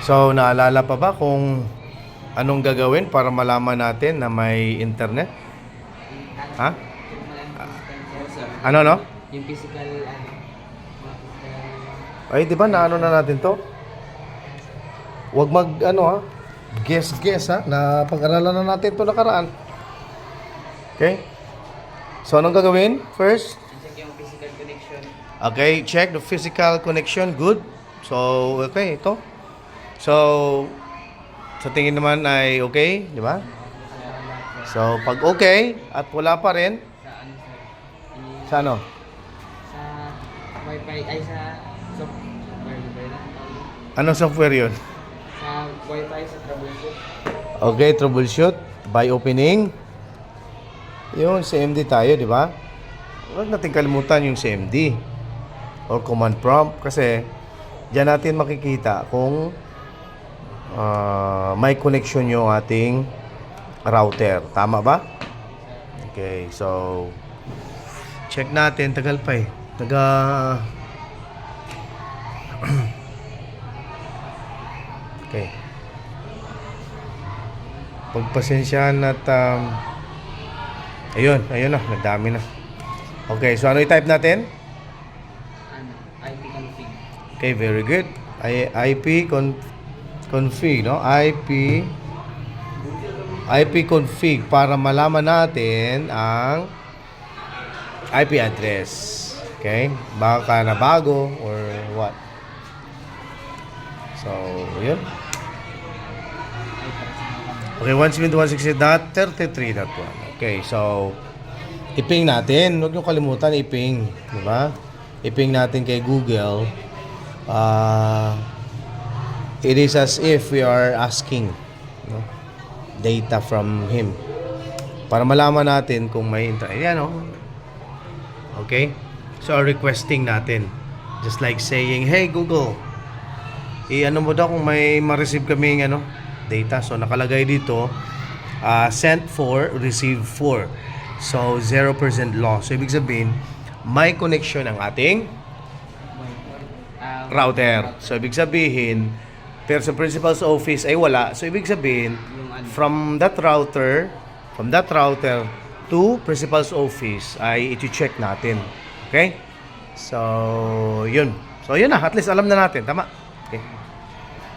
So, naalala pa ba kung anong gagawin para malaman natin na may internet? Ha? Ano, no? Yung physical, Ay, di ba naano na natin to? Huwag guess ha, na pag-aralan na natin to nakaraan. Okay? So, anong gagawin? First, check yung physical connection. okay, check the physical connection. Good. So, okay, ito. So, sa tingin naman ay okay, di ba? So, pag okay at wala pa rin, Sa ano, sir? sa ano? Sa wifi, ay sa software, ba yun? Anong software yun? Sa wifi, sa troubleshoot. Okay, troubleshoot by opening. Yung CMD tayo, di ba? Huwag natin kalimutan yung CMD or command prompt kasi diyan natin makikita kung may connection yung ating router. Tama ba? Okay, so check natin. Tagal pa eh. Okay. Pagpasensyahan at ayun na, nagdami na. Okay, so ano i-type natin? Ano, IP config. Okay, very good. IP config, no? IP config para malaman natin ang IP address. Okay? Baka na bago or what. So, yun. Okay, 172.168.33.1. Okay, so iping natin. Huwag niyo kalimutan iping, di ba? Iping natin kay Google. It is as if we are asking, no, data from him para malaman natin kung may internet. Yan, no? Okay? So, requesting natin. Just like saying, hey Google, ano mo daw kung may ma-receive kaming data. So, nakalagay dito, sent for, receive for. So, 0% loss. So, ibig sabihin, may connection ang ating router. So, ibig sabihin, pero sa principal's office ay wala. So, ibig sabihin, from that router to principal's office ay iti-check natin. Okay? So, yun. So, yun na. At least alam na natin. Tama? Okay.